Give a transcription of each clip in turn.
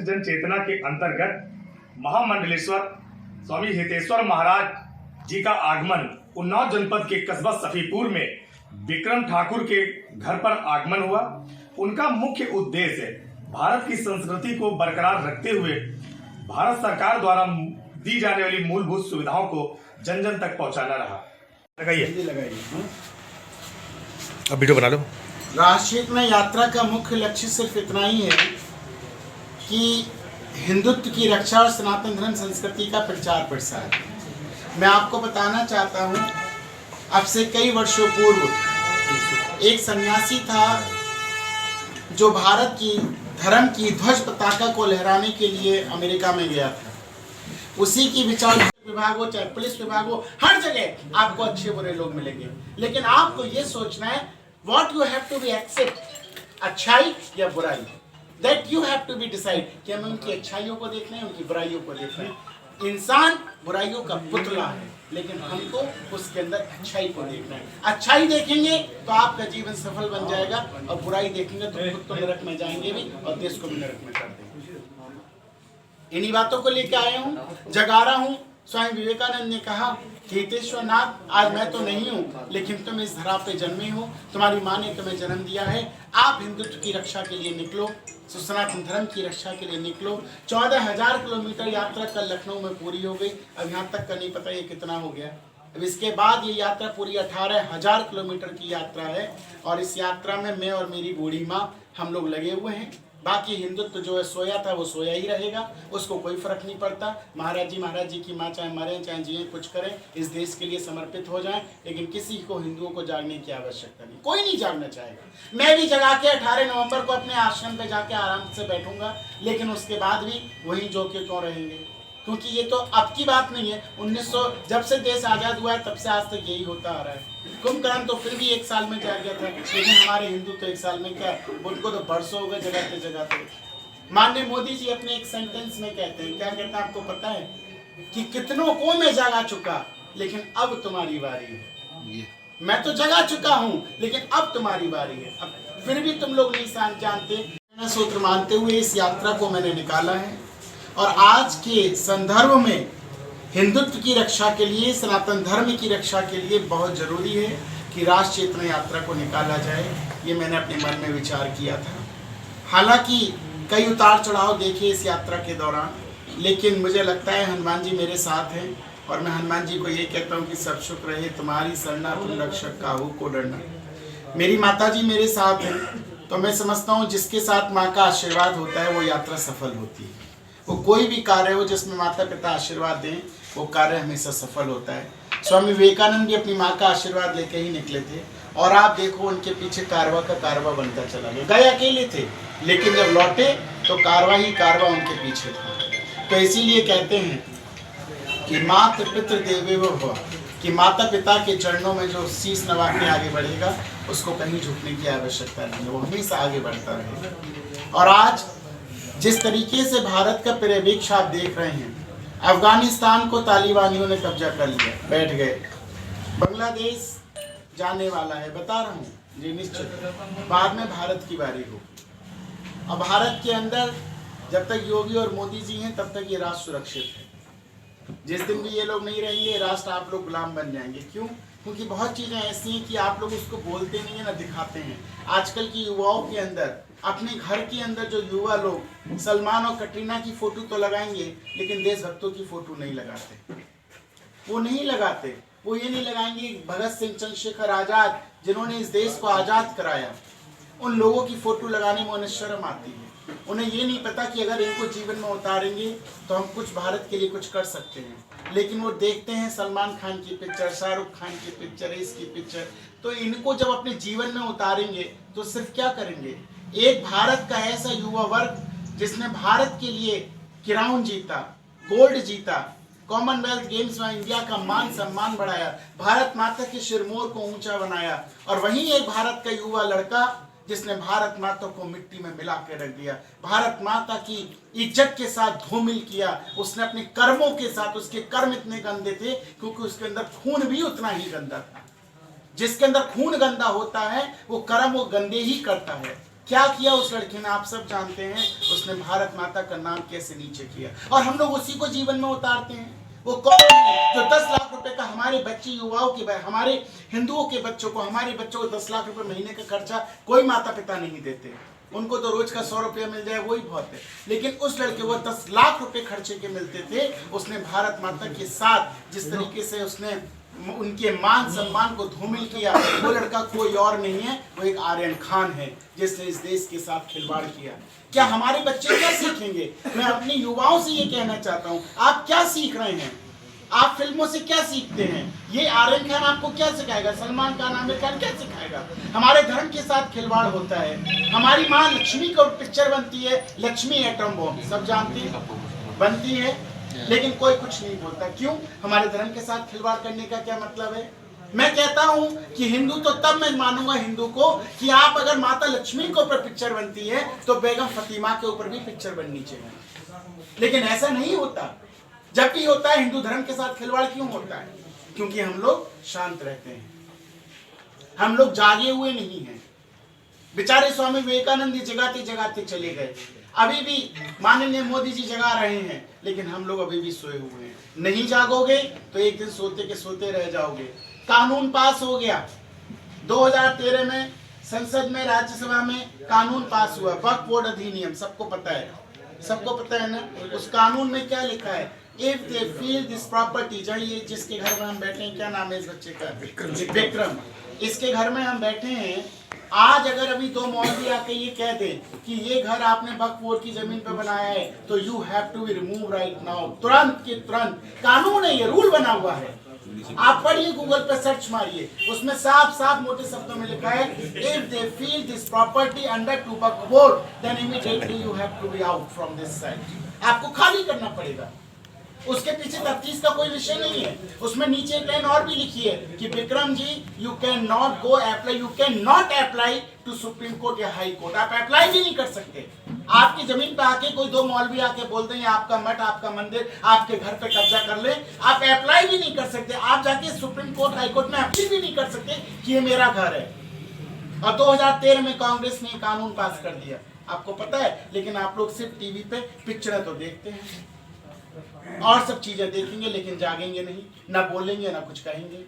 जन चेतना के अंतर्गत महामंडलेश्वर स्वामी हितेश्वर महाराज जी का आगमन उन्नाव जनपद के कस्बा सफीपुर में विक्रम ठाकुर के घर पर आगमन हुआ। उनका मुख्य उद्देश्य भारत की संस्कृति को बरकरार रखते हुए भारत सरकार द्वारा दी जाने वाली मूलभूत सुविधाओं को जन जन तक पहुंचाना रहा। लगाइए अब वीडियो बना लो। राष्ट्रचेतना यात्रा का मुख्य लक्ष्य सिर्फ इतना ही है कि हिंदुत्व की रक्षा और सनातन धर्म संस्कृति का प्रचार प्रसार। मैं आपको बताना चाहता हूँ, अब से कई वर्षों पूर्व एक सन्यासी था जो भारत की धर्म की ध्वज पताका को लहराने के लिए अमेरिका में गया था। उसी की विचार विभाग हो चाहे पुलिस विभाग हो, हर जगह आपको अच्छे बुरे लोग मिलेंगे, लेकिन आपको ये सोचना है what you have to be accept, अच्छाई या बुराई, that you have to be decide कि हमें उनकी अच्छाइयों को देखना है, उनकी बुराइयों को देखना है। इंसान बुराइयों का पुतला है, लेकिन हमको उसके अंदर अच्छाई को देखना है। अच्छाई देखेंगे तो आपका जीवन सफल बन जाएगा, और बुराई देखेंगे तो खुद तो नरक में जाएंगे भी और देश को भी नरक में कर देंगे। इन्हीं बातों को लेकर आया हूँ, जगा रहा हूँ। स्वामी विवेकानंद ने कहा कि हितेश्वर नाथ, आज मैं तो नहीं हूँ, लेकिन तुम इस धरा पे जन्मे हो, तुम्हारी माँ ने तुम्हें जन्म दिया है। आप हिंदुत्व की रक्षा के लिए निकलो, सनातन धर्म की रक्षा के लिए निकलो। 14,000 किलोमीटर यात्रा कल लखनऊ में पूरी हो गई। अब यहाँ तक का नहीं पता ये कितना हो गया। अब इसके बाद ये यात्रा पूरी 18,000 किलोमीटर की यात्रा है, और इस यात्रा में मैं और मेरी बूढ़ी माँ हम लोग लगे हुए हैं। बाकी हिंदुत्व जो है सोया था वो सोया ही रहेगा, उसको कोई फर्क नहीं पड़ता। महाराज जी की माँ चाहे मरें चाहे जिए, कुछ करें, इस देश के लिए समर्पित हो जाएं, लेकिन किसी को हिंदुओं को जागने की आवश्यकता नहीं। कोई नहीं जागना चाहेगा। मैं भी जगा के 18 नवंबर को अपने आश्रम पे जाके आराम से बैठूंगा, लेकिन उसके बाद भी वही जो के क्यों रहेंगे, क्योंकि ये तो अब की बात नहीं है। 1900 जब से देश आज़ाद हुआ है तब से आज तक यही होता आ रहा है। कुंभकर्ण तो फिर भी 1 साल में जाग गया था, लेकिन हमारे हिंदू तो 1 साल में क्या, उनको तो बरसों हो गए जगाते जगाते। माननीय मोदी जी अपने एक सेंटेंस में कहते हैं, क्या कहते हैं आपको पता है, कि कितनों को मैं जगा चुका, लेकिन अब तुम्हारी बारी है। मैं तो जगा चुका हूँ, लेकिन अब तुम्हारी बारी है। अब फिर भी तुम लोग नहीं जानते। सूत्र मानते हुए इस यात्रा को मैंने निकाला है, और आज के संदर्भ में हिंदुत्व की रक्षा के लिए, सनातन धर्म की रक्षा के लिए बहुत जरूरी है कि राष्ट्र चेतना यात्रा को निकाला जाए। ये मैंने अपने मन में विचार किया था। हालांकि कई उतार चढ़ाव देखे इस यात्रा के दौरान, लेकिन मुझे लगता है हनुमान जी मेरे साथ हैं, और मैं हनुमान जी को ये कहता हूँ कि सब शुक्र रहे तुम्हारी सरना, तुम रक्षक काहू को डरना। मेरी माता जी मेरे साथ हैं, तो मैं समझता हूँ जिसके साथ माँ का आशीर्वाद होता है वो यात्रा सफल होती है। वो कोई भी कार्य हो जिसमें माता पिता आशीर्वाद दें, वो कार्य हमेशा सफल होता है। स्वामी विवेकानंद भी अपनी माँ का आशीर्वाद लेके ही निकले थे, और आप देखो उनके पीछे कारवा का कारवा बनता चला गया। गए अकेले थे, लेकिन जब लौटे तो कारवा ही कारवा उनके पीछे था। तो इसीलिए कहते हैं कि मातृ पितृ देवो भव, कि माता पिता के चरणों में जो शीश नवा के आगे बढ़ेगा उसको कहीं झुकने की आवश्यकता नहीं है, वो हमेशा आगे बढ़ता रहेगा। और आज जिस तरीके से भारत का परिवेश आप देख रहे हैं, अफगानिस्तान को तालिबानियों ने कब्जा कर लिया, बैठ गए। बांग्लादेश जाने वाला है, बता रहा हूँ जी, निश्चित बाद में भारत की बारी हो। अब भारत के अंदर जब तक योगी और मोदी जी हैं तब तक ये राष्ट्र सुरक्षित है। जिस दिन भी ये लोग नहीं रहेंगे, राष्ट्र आप लोग गुलाम बन जाएंगे। क्यों? क्योंकि बहुत चीज़ें ऐसी हैं कि आप लोग उसको बोलते नहीं है ना दिखाते हैं। आजकल की युवाओं के अंदर, अपने घर के अंदर जो युवा लोग सलमान और कटरीना की फोटो तो लगाएंगे, लेकिन देशभक्तों की फोटो नहीं लगाते। वो नहीं लगाते, वो ये नहीं लगाएंगे भगत सिंह, चंद्रशेखर आजाद जिन्होंने इस देश को आज़ाद कराया, उन लोगों की फोटो लगाने में उन्हें शर्म आती है। उन्हें ये नहीं पता कि अगर इनको जीवन में उतारेंगे तो हम कुछ भारत के लिए कुछ कर सकते हैं। लेकिन वो देखते हैं सलमान खान की पिक्चर, शाहरुख खान की पिक्चर, इसकी पिक्चर, तो इनको जब अपने जीवन में उतारेंगे तो सिर्फ क्या करेंगे। एक भारत का ऐसा युवा वर्ग जिसने भारत के लिए क्राउन जीता, गोल्ड जीता, कॉमनवेल्थ गेम्स में इंडिया का मान सम्मान बढ़ाया, भारत माता के सिरमौर को ऊंचा बनाया, और वहीं एक भारत का युवा लड़का जिसने भारत माता को मिट्टी में मिला के रख दिया, भारत माता की इज्जत के साथ धूमिल किया। उसने अपने कर्मों के साथ, उसके कर्म इतने गंदे थे क्योंकि उसके अंदर खून भी उतना ही गंदा था। जिसके अंदर खून गंदा होता है वो कर्म वो गंदे ही करता है। क्या किया उस लड़के ने आप सब जानते हैं। उसने भारत माता का नाम कैसे नीचे किया, और हम लोग उसी को जीवन में उतारते हैं। वो कौन है जो 10 लाख रुपए का हमारे बच्चे युवाओं के, हमारे हिंदुओं के बच्चों को, हमारे बच्चों को 10 लाख रुपए महीने का खर्चा कोई माता पिता नहीं देते। उनको तो रोज का 100 रुपया मिल जाए वही बहुत है, लेकिन उस लड़के को 10 लाख रुपए खर्चे के मिलते थे। उसने भारत माता के साथ जिस तरीके से उसने उनके मान सम्मान को धूमिल किया, वो लड़का कोई और नहीं है, वो एक आर्यन खान है जिसने इस देश के साथ खिलवाड़ किया। क्या हमारे बच्चे क्या सीखेंगे? मैं अपने युवाओं से ये कहना चाहता हूँ, आप क्या सीख रहे हैं? आप फिल्मों से क्या सीखते हैं? ये आर्यन खान आपको क्या सिखाएगा? सलमान खान, आमिर खान क्या सिखाएगा? हमारे धर्म के साथ खिलवाड़ होता है। हमारी माँ लक्ष्मी को पिक्चर बनती है, लक्ष्मी एटम बॉम्ब, सब जानते हैं, बनती है, लेकिन कोई कुछ नहीं बोलता। क्यों? हमारे धर्म के साथ खिलवाड़ करने का क्या मतलब है? मैं कहता हूं कि हिंदू तो तब मैं मानूंगा हिंदू को कि आप अगर माता लक्ष्मी के ऊपर पिक्चर बनती है तो बेगम फतिमा के ऊपर भी पिक्चर बननी चाहिए, लेकिन ऐसा नहीं होता। जब भी होता है हिंदू धर्म के साथ खिलवाड़ क्यों होता है? क्योंकि हम लोग शांत रहते हैं, हम लोग जागे हुए नहीं हैं। बेचारे स्वामी विवेकानंद जगाते जगाते चले गए, अभी भी माननीय मोदी जी जगा रहे हैं, लेकिन हम लोग अभी भी सोए हुए हैं। नहीं जागोगे तो एक दिन सोते के सोते रह जाओगे। कानून पास हो गया 2013 में, संसद में, राज्यसभा में कानून पास हुआ, वक्फ बोर्ड अधिनियम, सबको पता है, सबको पता है ना। उस कानून में क्या लिखा है? If they feel this property, ये जिसके घर में हम बैठे हैं, क्या नाम है इस बच्चे का? विक्रम। इसके घर में हम बैठे हैं। आज अगर अभी 2 मौलवी आके ये कह दे कि ये घर आपने वक्फ बोर्ड की जमीन पे बनाया है तो you have to be remove right now, तुरंत के तुरंत। कानून है, ये रूल बना हुआ है। आप पढ़िए, गूगल पे सर्च मारिए, उसमें साफ साफ मोटे शब्दों में लिखा है, if they feel this property under to Waqf board then immediately you have to be out from this site. आपको खाली करना पड़ेगा। उसके पीछे तफ्तीश का कोई विषय नहीं है। उसमें नीचे एक लाइन और भी लिखी है कि Vikram ji you can not go apply, you can not apply to supreme court या हाई कोर्ट। आप अप्लाई भी नहीं कर सकते। आपकी जमीन पे आके कोई 2 मौलवी आके बोलते हैं आपका मठ, आपका मंदिर, आपके घर पे कब्जा कर ले, आप अप्लाई भी नहीं कर सकते। आप जाके सुप्रीम कोर्ट, हाई कोर्ट में अपील भी नहीं कर सकते कि ये मेरा घर है। और 2013 में कांग्रेस ने कानून पास कर दिया, आपको पता है। लेकिन आप लोग सिर्फ टीवी पे पिक्चर तो देखते हैं और सब चीजें देखेंगे, लेकिन जागेंगे नहीं, ना बोलेंगे ना कुछ कहेंगे।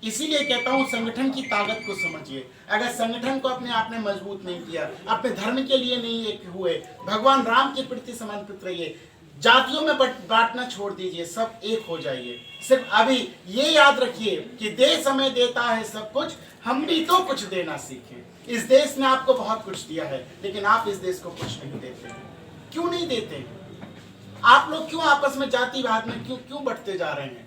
इसीलिए कहता हूं संगठन की ताकत को समझिए। अगर संगठन को अपने आप ने मजबूत नहीं किया, अपने धर्म के लिए नहीं एक हुए, भगवान राम के प्रति समर्पित रहिए, जातियों में बांटना छोड़ दीजिए, सब एक हो जाइए। सिर्फ अभी ये याद रखिए कि देश हमें देता है सब कुछ, हम भी तो कुछ देना सीखें। इस देश ने आपको बहुत कुछ दिया है, लेकिन आप इस देश को कुछ नहीं देते। क्यों नहीं देते? आप लोग क्यों आपस में जातिवाद में क्यों बढ़ते जा रहे हैं?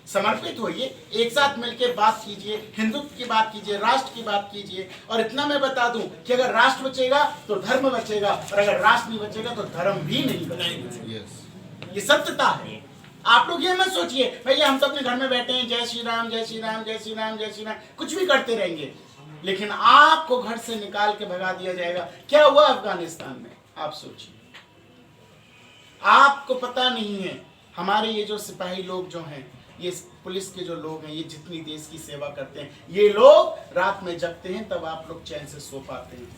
समर्पित होइए, एक साथ मिलकर बात कीजिए, हिंदुत्व की बात कीजिए, राष्ट्र की बात कीजिए। और इतना मैं बता दूं कि अगर राष्ट्र बचेगा तो धर्म बचेगा, और अगर राष्ट्र नहीं बचेगा तो धर्म भी नहीं बचेगा। ये सत्यता है। आप लोग ये मत सोचिए भैया हम तो अपने घर में बैठे हैं, जय श्री राम जय श्री राम जय श्री राम जय श्री राम, कुछ भी करते रहेंगे, लेकिन आपको घर से निकाल के भगा दिया जाएगा। क्या हुआ अफगानिस्तान में? आप सोचिए। आपको पता नहीं है हमारे ये जो सिपाही लोग जो हैं, ये पुलिस के जो लोग हैं, ये जितनी देश की सेवा करते हैं, ये लोग रात में जगते हैं, तब आप लोग चैन से सो पाते हैं।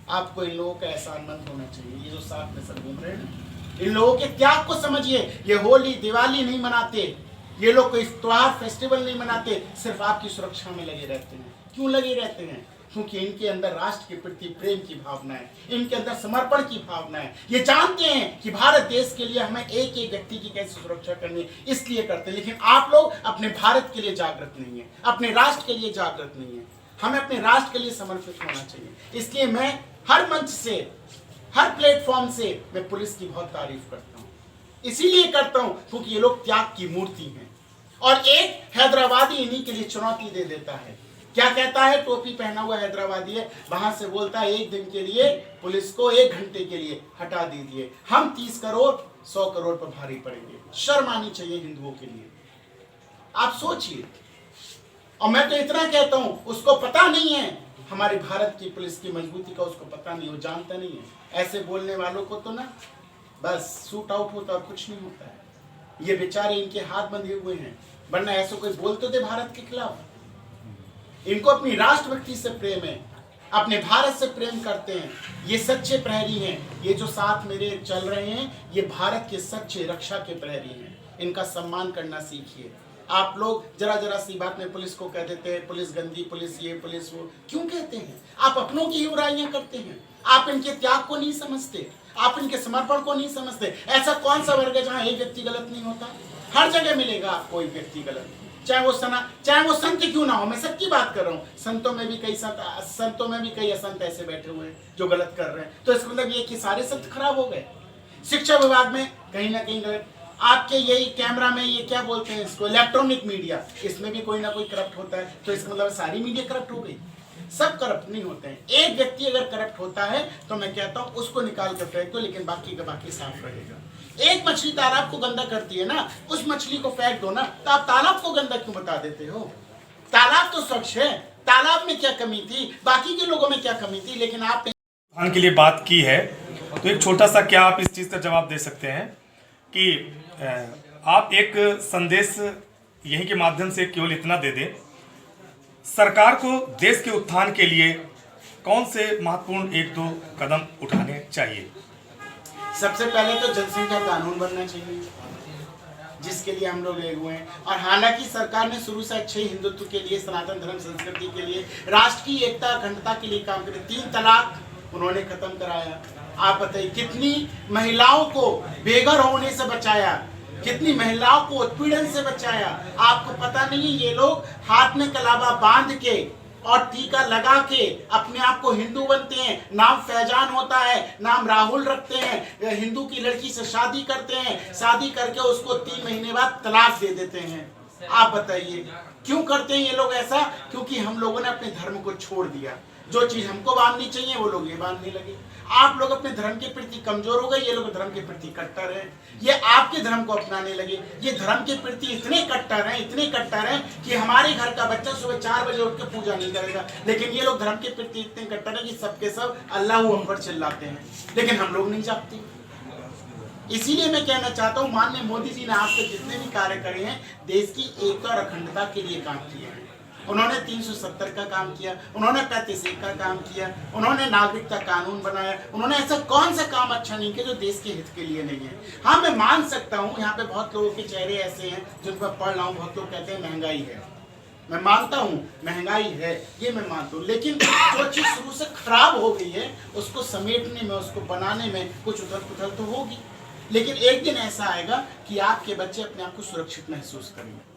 आपको इन लोगों का एहसानमंद होना चाहिए। ये जो साथ में सब घूम रहे हैं ना, इन लोगों के त्याग को समझिए। ये होली दिवाली नहीं मनाते, ये लोग कोई त्योहार फेस्टिवल नहीं मनाते, सिर्फ आपकी सुरक्षा में लगे रहते हैं। क्यों लगे रहते हैं? क्योंकि इनके अंदर राष्ट्र के प्रति प्रेम की भावना है, इनके अंदर समर्पण की भावना है। ये जानते हैं कि भारत देश के लिए हमें एक एक व्यक्ति की कैसे सुरक्षा करनी है, इसलिए करते हैं। लेकिन आप लोग अपने भारत के लिए जागृत नहीं है, अपने राष्ट्र के लिए जागृत नहीं है। हमें अपने राष्ट्र के लिए समर्पित होना चाहिए। इसलिए मैं हर मंच से, हर प्लेटफॉर्म से मैं पुलिस की बहुत तारीफ करता हूँ। इसीलिए करता हूँ क्योंकि ये लोग त्याग की मूर्ति हैं। और एक हैदराबादी इन्हीं के लिए चुनौती दे देता है। क्या कहता है? टोपी पहना हुआ हैदराबादी है, वहां से बोलता है एक दिन के लिए पुलिस को 1 घंटे के लिए हटा दीजिए, हम 30 करोड़ 100 करोड़ पर भारी पड़ेंगे। शर्म आनी चाहिए हिंदुओं के लिए। आप सोचिए। और मैं तो इतना कहता हूं, उसको पता नहीं है हमारे भारत की पुलिस की मजबूती का, उसको पता नहीं, वो जानता नहीं है। ऐसे बोलने वालों को तो ना बस शूट आउट होता और कुछ नहीं होता है। ये बेचारे इनके हाथ बंधे हुए हैं, वरना ऐसा कोई बोल तो दे भारत के खिलाफ। इनको अपनी राष्ट्रभक्ति से प्रेम है, अपने भारत से प्रेम करते हैं, ये सच्चे प्रहरी हैं। ये जो साथ मेरे चल रहे हैं, ये भारत के सच्चे रक्षा के प्रहरी हैं। इनका सम्मान करना सीखिए। आप लोग जरा जरा सी बात में पुलिस को कह देते हैं, पुलिस गंदी, पुलिस ये, पुलिस वो। क्यों कहते हैं? आप अपनों की ही बुराइयां करते हैं। आप इनके त्याग को नहीं समझते, आप इनके समर्पण को नहीं समझते। ऐसा कौन सा वर्ग है जहां एक व्यक्ति गलत नहीं होता? हर जगह मिलेगा आपको एक व्यक्ति गलत, चाहे वो संत क्यों ना हो। मैं सबकी बात कर रहा हूँ। संतों में भी कई असंत ऐसे बैठे हुए हैं जो गलत कर रहे हैं। तो इसका मतलब ये कि सारे संत खराब हो गए। शिक्षा विभाग में कहीं ना कहीं गलत। आपके यही कैमरा में ये क्या बोलते हैं इसको, इलेक्ट्रॉनिक मीडिया, इसमें भी कोई ना कोई करप्ट होता है। तो इसका मतलब सारी मीडिया करप्ट हो गई। सब करप्ट नहीं होते हैं। एक व्यक्ति अगर करप्ट होता है तो मैं कहता हूं उसको निकाल कर फेंक दो, लेकिन बाकी का बाकी साफ रहेगा। एक मछली तालाब को गंदा करती है ना, उस मछली को फेंक दो ना, तो आप तालाब को गंदा क्यों बता देते हो? तालाब तो स्वच्छ है। तालाब में क्या कमी थी, बाकी के लोगों में क्या कमी थी, लेकिन आपने उत्थान के लिए बात की है। तो एक छोटा सा क्या आप इस चीज़ का जवाब दे सकते हैं कि आप एक संदेश यही के माध्यम से केवल इतना दे दें, सरकार को देश के उत्थान के लिए कौन से महत्वपूर्ण एक दो कदम उठाने चाहिए? सबसे पहले तो जनसंख्या कानून बनना चाहिए, जिसके लिए हम लोग लगे हुए हैं। और हालांकि सरकार ने शुरू से अच्छे हिंदुत्व के लिए, सनातन धर्म संस्कृति के लिए, राष्ट्र की एकता अखंडता के लिए काम करे। 3 तलाक उन्होंने खत्म कराया। आप बताइए कितनी महिलाओं को बेघर होने से बचाया, कितनी महिलाओं को उत्पीड़न से बचाया। आपको पता नहीं, ये लोग हाथ में कलावा बांध के और टीका लगा के अपने आप को हिंदू बनते हैं। नाम फैजान होता है, नाम राहुल रखते हैं, हिंदू की लड़की से शादी करते हैं, शादी करके उसको 3 महीने बाद तलाक दे देते हैं। आप बताइए क्यों करते हैं ये लोग ऐसा? क्योंकि हम लोगों ने अपने धर्म को छोड़ दिया। जो चीज हमको बांधनी चाहिए वो लोग ये बांधने लगे। आप लोग अपने धर्म के प्रति कमजोर हो गए, ये लोग धर्म के प्रति कट्टर हैं। ये आपके धर्म को अपनाने लगे। ये धर्म के प्रति इतने कट्टर हैं कि हमारे घर का बच्चा सुबह 4 बजे उठ के पूजा नहीं करेगा, लेकिन ये लोग धर्म के प्रति इतने कट्टर हैं कि सबके सब अल्लाहू अकबर चिल्लाते हैं, लेकिन हम लोग नहीं जागते। इसीलिए मैं कहना चाहता हूँ, माननीय मोदी जी ने आज तक जितने भी कार्य करे हैं, देश की एकता और अखंडता के लिए काम किया है। उन्होंने 370 का काम किया, उन्होंने 35A का काम किया, उन्होंने नागरिकता कानून बनाया। उन्होंने ऐसा कौन सा काम अच्छा नहीं किया जो देश के हित के लिए नहीं है। हाँ, मैं मान सकता हूँ यहाँ पे बहुत लोगों के चेहरे ऐसे हैं जिन पर पढ़ रहा हूँ, बहुत लोग कहते हैं महंगाई है। मैं मानता हूँ महंगाई है, ये मैं मानता हूँ, लेकिन जो चीज़ शुरू से खराब हो गई है उसको समेटने में, उसको बनाने में कुछ उथल पुथल तो होगी। लेकिन एक दिन ऐसा आएगा कि आपके बच्चे अपने आप को सुरक्षित महसूस करेंगे।